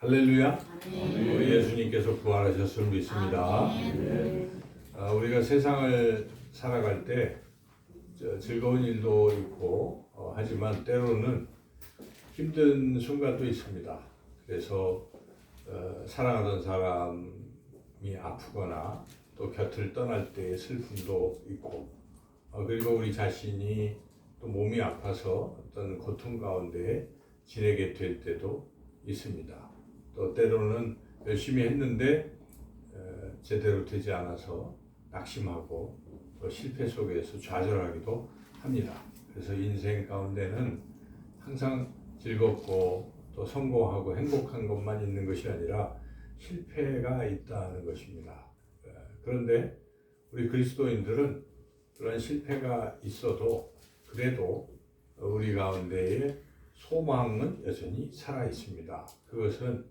할렐루야. 예수님께서 부활하셨음을 믿습니다. 우리가 세상을 살아갈 때 즐거운 일도 있고 하지만 때로는 힘든 순간도 있습니다. 그래서 사랑하던 사람이 아프거나 또 곁을 떠날 때의 슬픔도 있고 그리고 우리 자신이 또 몸이 아파서 어떤 고통 가운데 지내게 될 때도 있습니다. 또 때로는 열심히 했는데 제대로 되지 않아서 낙심하고 또 실패 속에서 좌절하기도 합니다. 그래서 인생 가운데는 항상 즐겁고 또 성공하고 행복한 것만 있는 것이 아니라 실패가 있다는 것입니다. 그런데 우리 그리스도인들은 그런 실패가 있어도 그래도 우리 가운데에 소망은 여전히 살아 있습니다. 그것은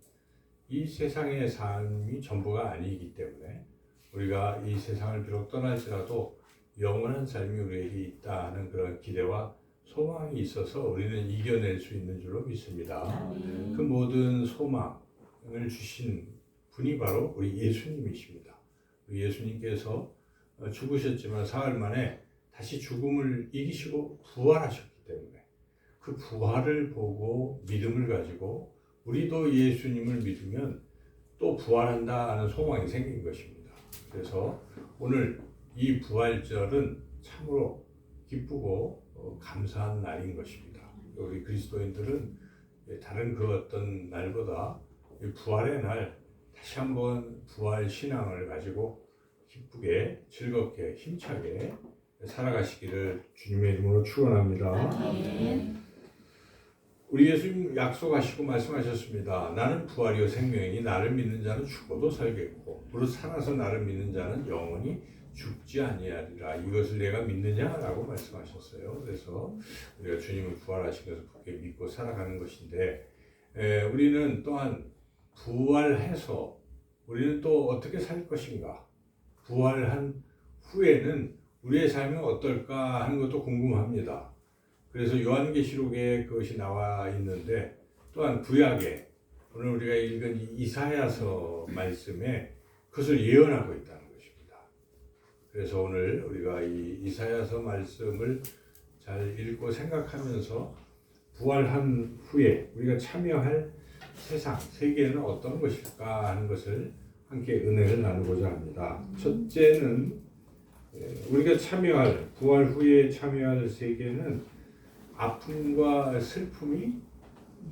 이 세상의 삶이 전부가 아니기 때문에 우리가 이 세상을 비록 떠날지라도 영원한 삶이 우리에게 있다는 그런 기대와 소망이 있어서 우리는 이겨낼 수 있는 줄로 믿습니다. 그 모든 소망을 주신 분이 바로 우리 예수님이십니다. 우리 예수님께서 죽으셨지만 사흘 만에 다시 죽음을 이기시고 부활하셨기 때문에 그 부활을 보고 믿음을 가지고 우리도 예수님을 믿으면 또 부활한다는 소망이 생긴 것입니다. 그래서 오늘 이 부활절은 참으로 기쁘고 감사한 날인 것입니다. 우리 그리스도인들은 다른 그 어떤 날보다 부활의 날 다시 한번 부활 신앙을 가지고 기쁘게 즐겁게 힘차게 살아가시기를 주님의 이름으로 축원합니다. 우리 예수님 약속하시고 말씀하셨습니다. 나는 부활이요 생명이니 나를 믿는 자는 죽어도 살겠고 무릇 살아서 나를 믿는 자는 영원히 죽지 아니하리라. 이것을 내가 믿느냐라고 말씀하셨어요. 그래서 우리가 주님을 부활하신 것을 그렇게 믿고 살아가는 것인데 우리는 또한 부활해서 우리는 또 어떻게 살 것인가? 부활한 후에는 우리의 삶은 어떨까 하는 것도 궁금합니다. 그래서 요한계시록에 그것이 나와 있는데 또한 구약에 오늘 우리가 읽은 이사야서 말씀에 그것을 예언하고 있다는 것입니다. 그래서 오늘 우리가 이 이사야서 말씀을 잘 읽고 생각하면서 부활한 후에 우리가 참여할 세상, 세계는 어떤 것일까 하는 것을 함께 은혜를 나누고자 합니다. 첫째는 우리가 참여할, 부활 후에 참여할 세계는 아픔과 슬픔이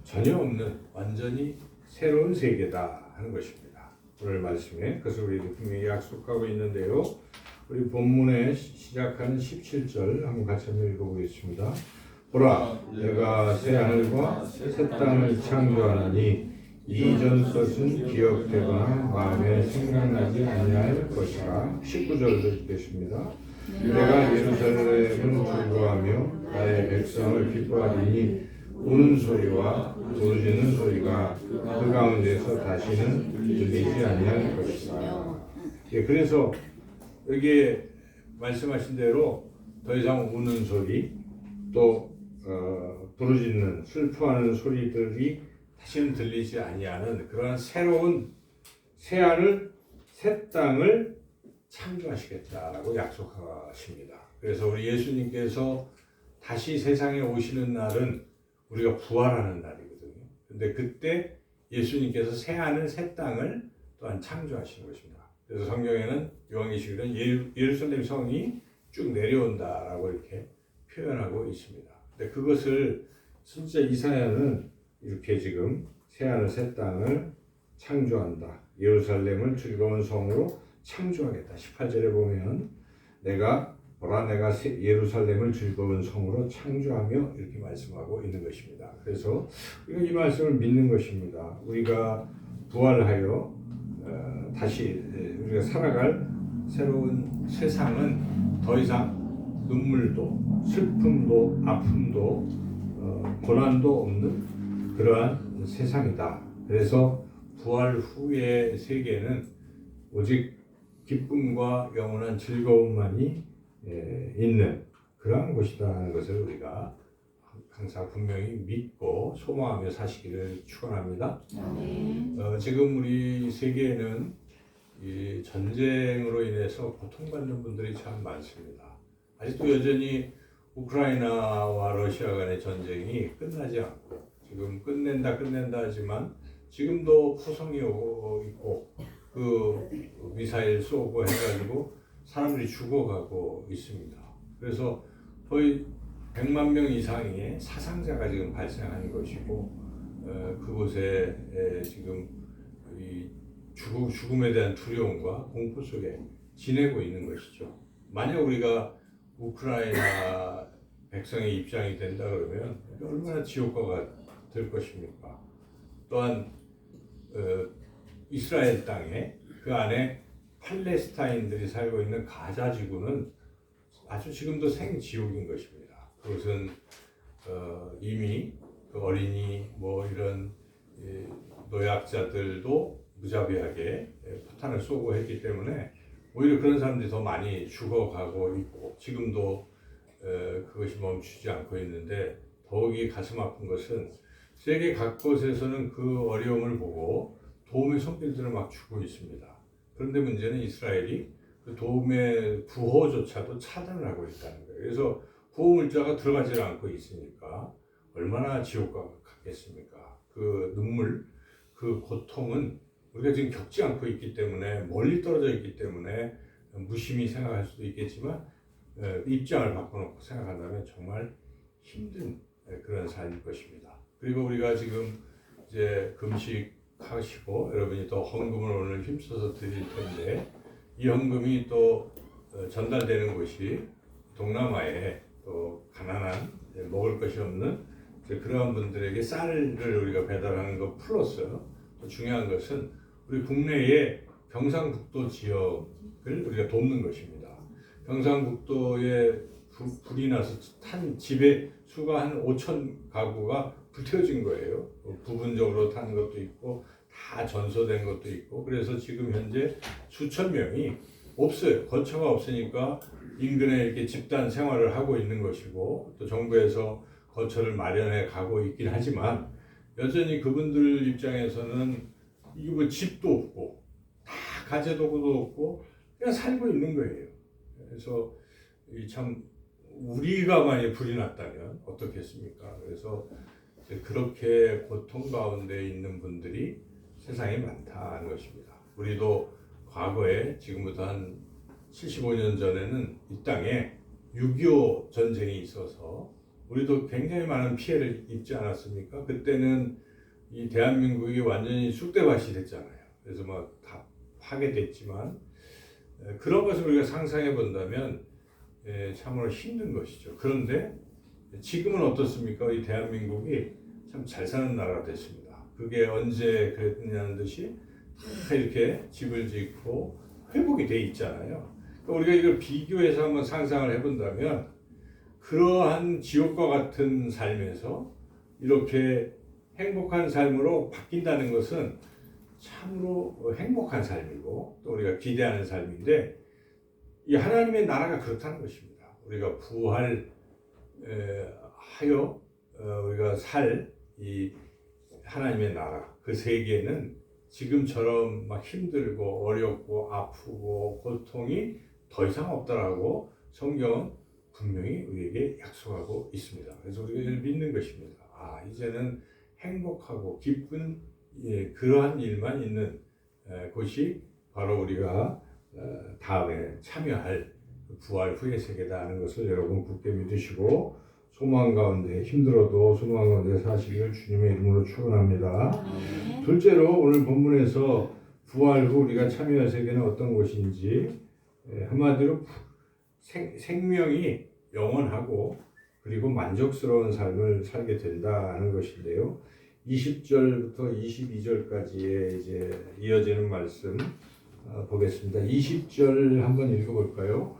전혀 없는 완전히 새로운 세계다 하는 것입니다. 오늘 말씀에 그것을 우리에게 분명히 약속하고 있는데요. 우리 본문에 시작하는 17절 한번 같이 한번 읽어보겠습니다. 보라, 내가 새 하늘과 새 땅을 창조하나니 이전 것은 기억되거나 마음에 생각나지 아니할 것이라. 19절도 읽겠습니다. 내가 예루살렘을 즐거워하며 나의 백성을 기뻐하리니 우는 소리와 부르짖는 소리가 그 가운데서 다시는 들리지 아니할 것이다. 그래서 여기에 말씀하신 대로 더 이상 우는 소리 또 부르짖는 슬퍼하는 소리들이 다시는 들리지 아니하는 그러한 새로운 새 하늘 새 땅을 창조하시겠다라고 약속하십니다. 그래서 우리 예수님께서 다시 세상에 오시는 날은 우리가 부활하는 날이거든요. 근데 그때 예수님께서 새 하늘 새 땅을 또한 창조하시는 것입니다. 그래서 성경에는 요한계시록에는 예루살렘 성이 쭉 내려온다라고 이렇게 표현하고 있습니다. 근데 그것을 진짜 이사야는 이렇게 지금 새 하늘 새 땅을 창조한다. 예루살렘을 즐거운 성으로 창조하겠다. 18절에 보면 내가 예루살렘을 즐거운 성으로 창조하며 이렇게 말씀하고 있는 것입니다. 그래서 우리가 이 말씀을 믿는 것입니다. 우리가 부활하여 다시 우리가 살아갈 새로운 세상은 더 이상 눈물도 슬픔도 아픔도 고난도 없는 그러한 세상이다. 그래서 부활 후의 세계는 오직 기쁨과 영원한 즐거움만이 있는 그러한 곳이다 하는 것을 우리가 항상 분명히 믿고 소망하며 사시기를 축원합니다. 지금 우리 세계에는 이 전쟁으로 인해서 고통받는 분들이 참 많습니다. 아직도 여전히 우크라이나와 러시아 간의 전쟁이 끝나지 않고 지금 끝낸다 하지만 지금도 포성이 오고 있고 그 미사일 쏘고 해가지고 사람들이 죽어가고 있습니다. 그래서 거의 100만 명 이상의 사상자가 지금 발생한 것이고 그곳에 지금 이 죽음에 대한 두려움과 공포 속에 지내고 있는 것이죠. 만약 우리가 우크라이나 백성의 입장이 된다 그러면 얼마나 지옥과가 될 것입니까? 또한 이스라엘 땅에 그 안에 팔레스타인들이 살고 있는 가자 지구는 아주 지금도 생지옥인 것입니다. 그것은 이미 그 어린이 뭐 이런 노약자들도 무자비하게 포탄을 쏘고 했기 때문에 오히려 그런 사람들이 더 많이 죽어가고 있고 지금도 그것이 멈추지 않고 있는데 더욱이 가슴 아픈 것은 세계 각곳에서는 그 어려움을 보고 도움의 손길들을 막 주고 있습니다. 그런데 문제는 이스라엘이 그 도움의 부호조차도 차단을 하고 있다는 거예요. 그래서 구호 물자가 들어가지 않고 있으니까 얼마나 지옥과 같겠습니까? 그 눈물, 그 고통은 우리가 지금 겪지 않고 있기 때문에 멀리 떨어져 있기 때문에 무심히 생각할 수도 있겠지만 입장을 바꿔놓고 생각한다면 정말 힘든 그런 삶일 것입니다. 그리고 우리가 지금 이제 금식하시고 여러분이 또 헌금을 오늘 힘써서 드릴 텐데 이 헌금이 또 전달되는 곳이 동남아에 또 가난한 먹을 것이 없는 그러한 분들에게 쌀을 우리가 배달하는 것 플러스 또 중요한 것은 우리 국내의 경상북도 지역을 우리가 돕는 것입니다. 경상북도에 불이 나서 탄 집의 수가 한 5천 가구가 불태워진 거예요. 부분적으로 탄 것도 있고 다 전소된 것도 있고 그래서 지금 현재 수천 명이 없어요. 거처가 없으니까 인근에 이렇게 집단 생활을 하고 있는 것이고 또 정부에서 거처를 마련해 가고 있긴 하지만 여전히 그분들 입장에서는 이게 뭐 집도 없고 다 가재도구도 없고 그냥 살고 있는 거예요. 그래서 참 우리가 만약 불이 났다면 어떻겠습니까? 그래서 그렇게 고통 가운데 있는 분들이 세상에 많다는 것입니다. 우리도 과거에 지금부터 한 75년 전에는 이 땅에 6.25 전쟁이 있어서 우리도 굉장히 많은 피해를 입지 않았습니까? 그때는 이 대한민국이 완전히 쑥대밭이 됐잖아요. 그래서 막 다 파괴됐지만 그런 것을 우리가 상상해 본다면 참으로 힘든 것이죠. 그런데 지금은 어떻습니까? 이 대한민국이 참 잘 사는 나라가 됐습니다. 그게 언제 그랬냐는 듯이 다 이렇게 집을 짓고 회복이 돼 있잖아요. 그러니까 우리가 이걸 비교해서 한번 상상을 해본다면 그러한 지옥과 같은 삶에서 이렇게 행복한 삶으로 바뀐다는 것은 참으로 행복한 삶이고 또 우리가 기대하는 삶인데 이 하나님의 나라가 그렇다는 것입니다. 우리가 부활하여 우리가 살 이 하나님의 나라 그 세계는 지금처럼 막 힘들고 어렵고 아프고 고통이 더 이상 없다라고 성경은 분명히 우리에게 약속하고 있습니다. 그래서 우리가 이를 믿는 것입니다. 이제는 행복하고 기쁜 그러한 일만 있는 곳이 바로 우리가 다음에 참여할 부활 후의 세계다 하는 것을 여러분 굳게 믿으시고 소망 가운데 힘들어도 소망 가운데 사시기를 주님의 이름으로 축원합니다. 둘째로 오늘 본문에서 부활 후 우리가 참여할 세계는 어떤 곳인지 한마디로 생명이 영원하고 그리고 만족스러운 삶을 살게 된다는 것인데요. 20절부터 22절까지의 이제 이어지는 말씀 보겠습니다. 20절 한번 읽어볼까요?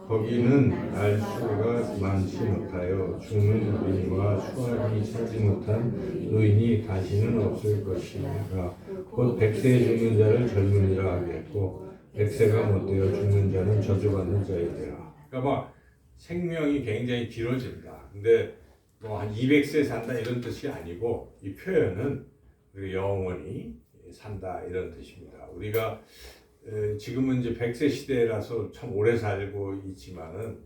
거기는 알 수가 많지 못하여 죽는 어린이와 수확이 차지 못한 노인이 다시는 없을 것이니라. 곧 100세에 죽는 자를 젊은이라 하겠고 100세가 못되어 죽는 자는 저주받는 자이되라. 그러니까 막 생명이 굉장히 길어진다. 근데 뭐 한 200세 산다 이런 뜻이 아니고 이 표현은 영원히 산다 이런 뜻입니다. 우리가 지금은 이제 100세 시대라서 참 오래 살고 있지만은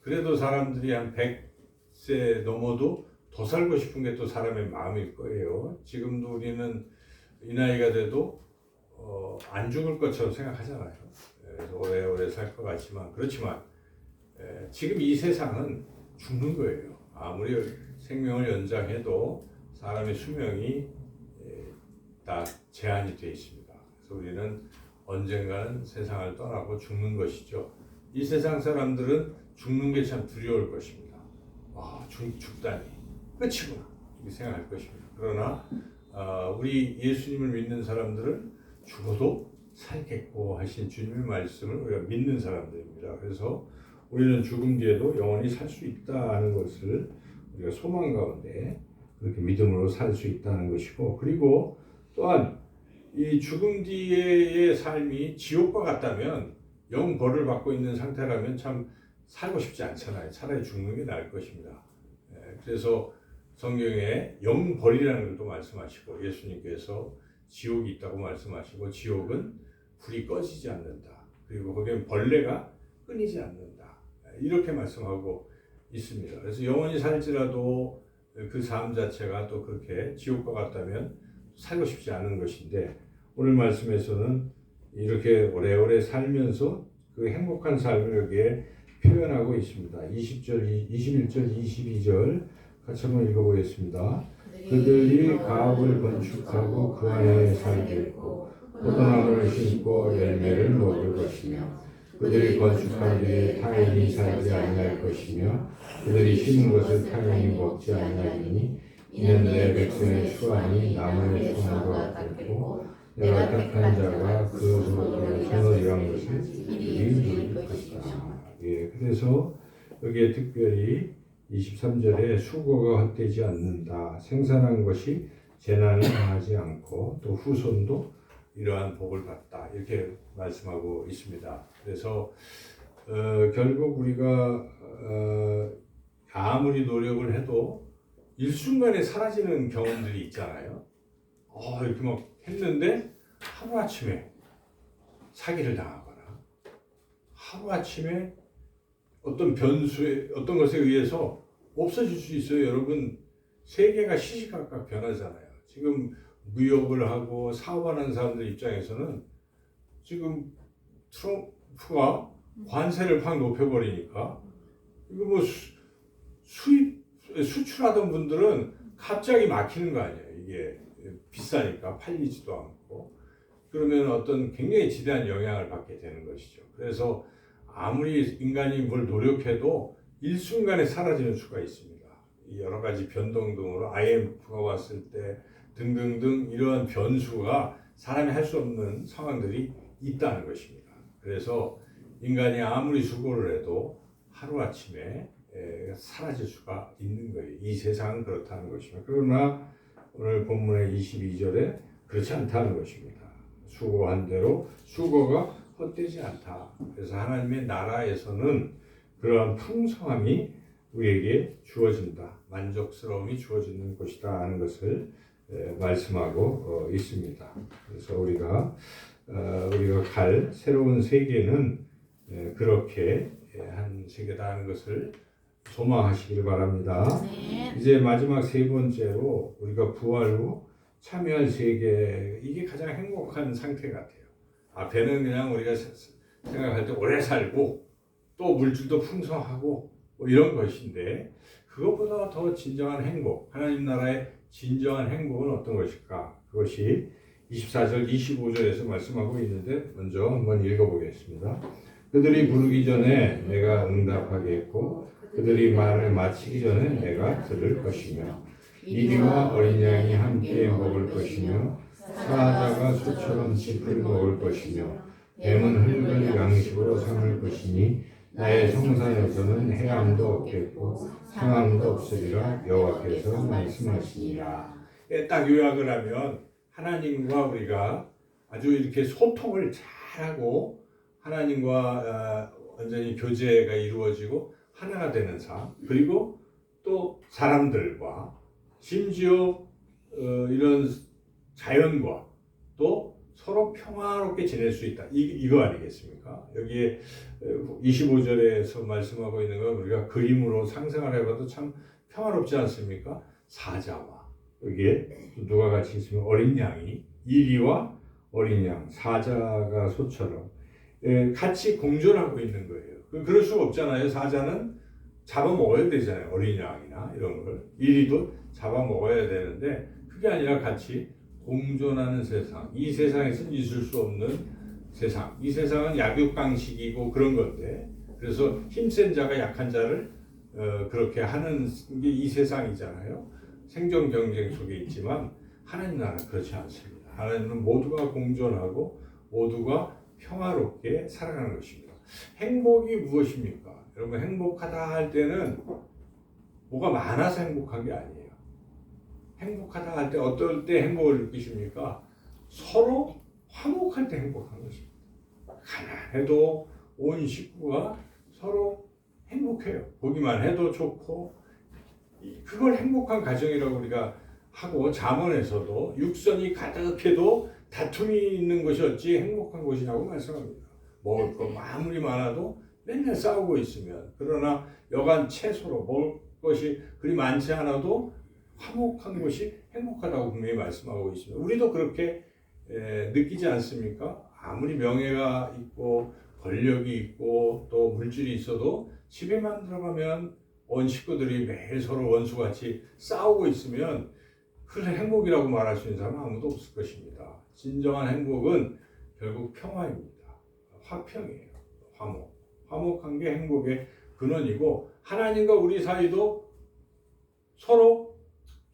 그래도 사람들이 한 100세 넘어도 더 살고 싶은 게 또 사람의 마음일 거예요. 지금도 우리는 이 나이가 돼도 안 죽을 것처럼 생각하잖아요. 그래서 오래오래 살 것 같지만 그렇지만 지금 이 세상은 죽는 거예요. 아무리 생명을 연장해도 사람의 수명이 다 제한이 되어 있습니다. 그래서 우리는 언젠가는 세상을 떠나고 죽는 것이죠. 이 세상 사람들은 죽는 게 참 두려울 것입니다. 죽다니 끝이구나 이렇게 생각할 것입니다. 그러나 우리 예수님을 믿는 사람들은 죽어도 살겠고 하신 주님의 말씀을 우리가 믿는 사람들입니다. 그래서 우리는 죽음 뒤에도 영원히 살 수 있다는 것을 우리가 소망 가운데 그렇게 믿음으로 살 수 있다는 것이고, 그리고 또한 이 죽음 뒤의 삶이 지옥과 같다면, 영 벌을 받고 있는 상태라면 참 살고 싶지 않잖아요. 차라리 죽는 게 나을 것입니다. 그래서 성경에 영 벌이라는 것도 말씀하시고, 예수님께서 지옥이 있다고 말씀하시고, 지옥은 불이 꺼지지 않는다. 그리고 거기엔 벌레가 끊이지 않는다. 이렇게 말씀하고 있습니다. 그래서 영원히 살지라도 그 삶 자체가 또 그렇게 지옥과 같다면 살고 싶지 않은 것인데, 오늘 말씀에서는 이렇게 오래오래 살면서 그 행복한 삶을 여기에 표현하고 있습니다. 20절, 21절, 22절 같이 한번 읽어보겠습니다. 그들이 가옥을 건축하고 그 안에 살겠고 포도나무를 심고 열매를 먹을 것이며 그들이 건축한 뒤에 타인이 살지 아니할 것이며 그들이 심은 것을 타인이 먹지 아니하리니 이는 내 백성의 수완이 나무의 수완과 같겠고 내가 택한 자가 그 소득을 선언이란 것을 이리 누릴 것이다. 그래서 여기에 특별히 23절에 수고가 헛되지 않는다. 생산한 것이 재난을 당하지 않고 또 후손도 이러한 복을 받다. 이렇게 말씀하고 있습니다. 그래서 결국 우리가 아무리 노력을 해도 일순간에 사라지는 경험들이 있잖아요. 이렇게 막 했는데 하루아침에 사기를 당하거나 하루아침에 어떤 변수에 어떤 것에 의해서 없어질 수 있어요. 여러분, 세계가 시시각각 변하잖아요. 지금 무역을 하고 사업하는 사람들 입장에서는 지금 트럼프가 관세를 팍 높여버리니까 이거 뭐 수출하던 분들은 갑자기 막히는 거 아니에요. 이게 비싸니까 팔리지도 않고 그러면 어떤 굉장히 지대한 영향을 받게 되는 것이죠. 그래서 아무리 인간이 뭘 노력해도 일순간에 사라지는 수가 있습니다. 여러 가지 변동 등으로 IMF가 왔을 때 등등등 이러한 변수가 사람이 할 수 없는 상황들이 있다는 것입니다. 그래서 인간이 아무리 수고를 해도 하루아침에 사라질 수가 있는 거예요. 이 세상은 그렇다는 것입니다. 그러나 오늘 본문의 22절에 그렇지 않다는 것입니다. 수고한 대로 수고가 헛되지 않다. 그래서 하나님의 나라에서는 그러한 풍성함이 우리에게 주어진다. 만족스러움이 주어지는 것이다 하는 것을 말씀하고 있습니다. 그래서 우리가 갈 새로운 세계는 그렇게 한 세계다 하는 것을 소망하시길 바랍니다. 네. 이제 마지막 세 번째로 우리가 부활 후 참여할 세계, 이게 가장 행복한 상태 같아요. 앞에는 그냥 우리가 생각할 때 오래 살고 또 물질도 풍성하고 뭐 이런 것인데, 그것보다 더 진정한 행복, 하나님 나라의 진정한 행복은 어떤 것일까? 그것이 24절, 25절에서 말씀하고 있는데 먼저 한번 읽어보겠습니다. 그들이 부르기 전에 내가 응답하겠고 그들이 말을 마치기 전에 내가 들을 것이며 이리와 어린 양이 함께 먹을 것이며 사자가 소처럼 짚을 먹을 것이며 뱀은 흙을 양식으로 삼을 것이니 나의 성산에서는 해함도 없겠고 상함도 없으리라 여호와께서 말씀하시니라. 딱 요약을 하면 하나님과 우리가 아주 이렇게 소통을 잘하고 하나님과 완전히 교제가 이루어지고 하나가 되는 삶, 그리고 또 사람들과 심지어 이런 자연과 또 서로 평화롭게 지낼 수 있다. 이거 아니겠습니까? 여기에 25절에서 말씀하고 있는 건 우리가 그림으로 상상을 해봐도 참 평화롭지 않습니까? 사자와 여기에 누가 같이 있으면 어린 양이 이리와 어린 양, 사자가 소처럼 같이 공존하고 있는 거예요. 그럴 수가 없잖아요. 사자는 잡아먹어야 되잖아요. 어린 양이나 이런 걸. 이리도 잡아먹어야 되는데 그게 아니라 같이 공존하는 세상. 이 세상에서는 있을 수 없는 세상. 이 세상은 약육강식이고 그런 건데 그래서 힘센 자가 약한 자를 그렇게 하는 게 이 세상이잖아요. 생존 경쟁 속에 있지만 하나님 나라는 그렇지 않습니다. 하나님은 모두가 공존하고 모두가 평화롭게 살아가는 것입니다. 행복이 무엇입니까? 여러분 행복하다 할 때는 뭐가 많아서 행복한 게 아니에요. 행복하다 할 때 어떨 때 행복을 느끼십니까? 서로 화목할 때 행복한 것입니다. 가난해도 온 식구가 서로 행복해요. 보기만 해도 좋고 그걸 행복한 가정이라고 우리가 하고 잠언에서도 육선이 가득해도 다툼이 있는 것이 어찌 행복한 곳이라고 말씀합니다. 먹을 거 아무리 많아도 맨날 싸우고 있으면 그러나 여간 채소로 먹을 것이 그리 많지 않아도 화목한 것이 행복하다고 분명히 말씀하고 있습니다. 우리도 그렇게 느끼지 않습니까? 아무리 명예가 있고 권력이 있고 또 물질이 있어도 집에만 들어가면 온 식구들이 매일 서로 원수같이 싸우고 있으면 그걸 행복이라고 말할 수 있는 사람은 아무도 없을 것입니다. 진정한 행복은 결국 평화입니다. 화평이에요. 화목한 게 행복의 근원이고 하나님과 우리 사이도 서로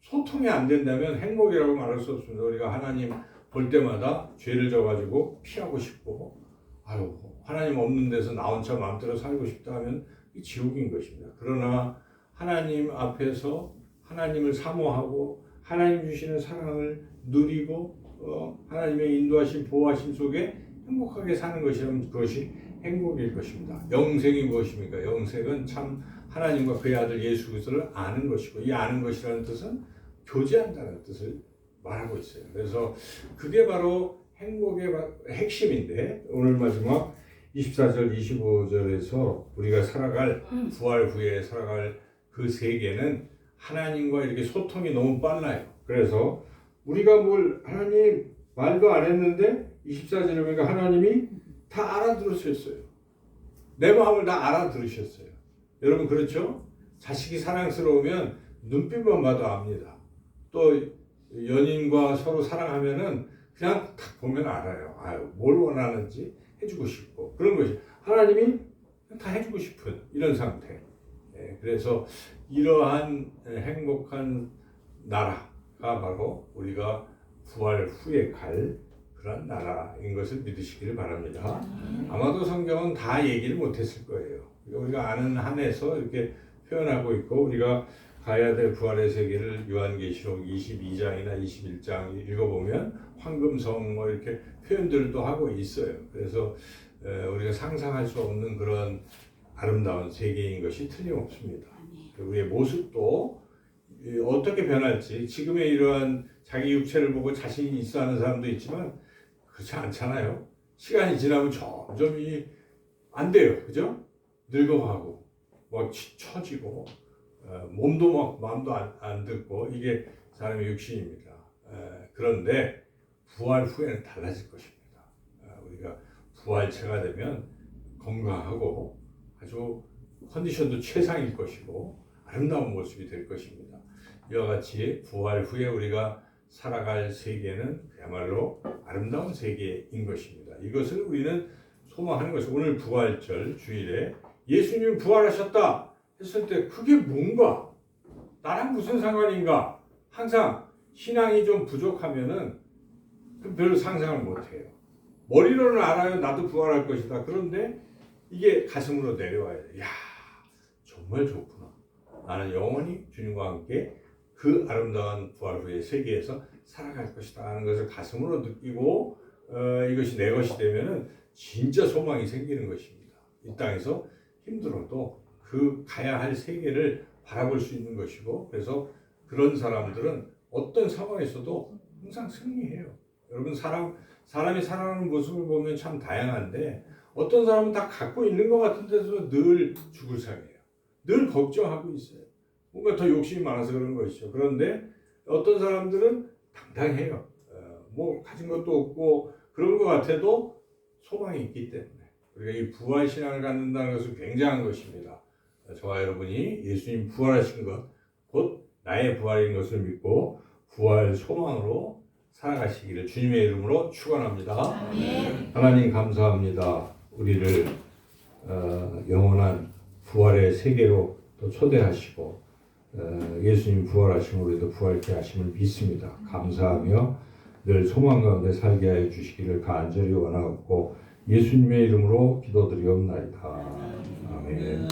소통이 안 된다면 행복이라고 말할 수 없습니다. 우리가 하나님 볼 때마다 죄를 져가지고 피하고 싶고 아유 하나님 없는 데서 나 혼자 마음대로 살고 싶다 하면 이 지옥인 것입니다. 그러나 하나님 앞에서 하나님을 사모하고 하나님 주시는 사랑을 누리고 하나님의 인도하심 보호하심 속에 행복하게 사는 것이라면 그것이 행복일 것입니다. 영생이 무엇입니까? 영생은 참 하나님과 그의 아들 예수 그리스도를 아는 것이고 이 아는 것이라는 뜻은 교제한다는 뜻을 말하고 있어요. 그래서 그게 바로 행복의 핵심인데 오늘 마지막 24절 25절에서 우리가 살아갈 부활 후에 살아갈 그 세계는 하나님과 이렇게 소통이 너무 빨라요. 그래서 우리가 뭘 하나님 말도 안 했는데 24절에 보니까 하나님이 다 알아들으셨어요. 내 마음을 다 알아들으셨어요. 여러분 그렇죠? 자식이 사랑스러우면 눈빛만 봐도 압니다. 또 연인과 서로 사랑하면은 그냥 딱 보면 알아요. 아유, 뭘 원하는지 해주고 싶고 그런 것이 하나님이 다 해주고 싶은 이런 상태. 그래서 이러한 행복한 나라가 바로 우리가 부활 후에 갈 그런 나라인 것을 믿으시기를 바랍니다. 아마도 성경은 다 얘기를 못했을 거예요. 우리가 아는 한에서 이렇게 표현하고 있고 우리가 가야 될 부활의 세계를 요한계시록 22장이나 21장 읽어보면 황금성 뭐 이렇게 표현들도 하고 있어요. 그래서 우리가 상상할 수 없는 그런 아름다운 세계인 것이 틀림없습니다. 우리의 모습도 어떻게 변할지 지금의 이러한 자기 육체를 보고 자신이 있어 하는 사람도 있지만 그렇지 않잖아요. 시간이 지나면 점점 안 돼요. 그죠? 늙어가고 뭐 처지고 몸도 막 마음도 안 듣고 이게 사람의 육신입니다. 그런데 부활 후에는 달라질 것입니다. 우리가 부활체가 되면 건강하고 아주 컨디션도 최상일 것이고 아름다운 모습이 될 것입니다. 이와 같이 부활 후에 우리가 살아갈 세계는 그야말로 아름다운 세계인 것입니다. 이것을 우리는 소망하는 것이 오늘 부활절 주일에 예수님이 부활하셨다 했을 때 그게 뭔가? 나랑 무슨 상관인가? 항상 신앙이 좀 부족하면은 별로 상상을 못해요. 머리로는 알아요. 나도 부활할 것이다. 그런데 이게 가슴으로 내려와야 돼. 야, 정말 좋구나. 나는 영원히 주님과 함께 그 아름다운 부활 후의 세계에서 살아갈 것이다 하는 것을 가슴으로 느끼고 이것이 내 것이 되면은 진짜 소망이 생기는 것입니다. 이 땅에서 힘들어도 그 가야 할 세계를 바라볼 수 있는 것이고 그래서 그런 사람들은 어떤 상황에서도 항상 승리해요. 여러분 사람이 살아가는 모습을 보면 참 다양한데 어떤 사람은 다 갖고 있는 것 같은데도 늘 죽을 상이에요. 늘 걱정하고 있어요. 뭔가 더 욕심이 많아서 그런 것이죠. 그런데 어떤 사람들은 당당해요. 뭐 가진 것도 없고 그런 것 같아도 소망이 있기 때문에 우리가 이 부활 신앙을 갖는다는 것은 굉장한 것입니다. 저와 여러분이 예수님 부활하신 것, 곧 나의 부활인 것을 믿고 부활 소망으로 살아가시기를 주님의 이름으로 축원합니다. 아멘. 하나님 감사합니다. 우리를 영원한 부활의 세계로 또 초대하시고 예수님 부활하심 우리도 부활케 하심을 믿습니다. 감사하며 늘 소망 가운데 살게 하여 주시기를 간절히 원하옵고 예수님의 이름으로 기도드리옵나이다. 아멘.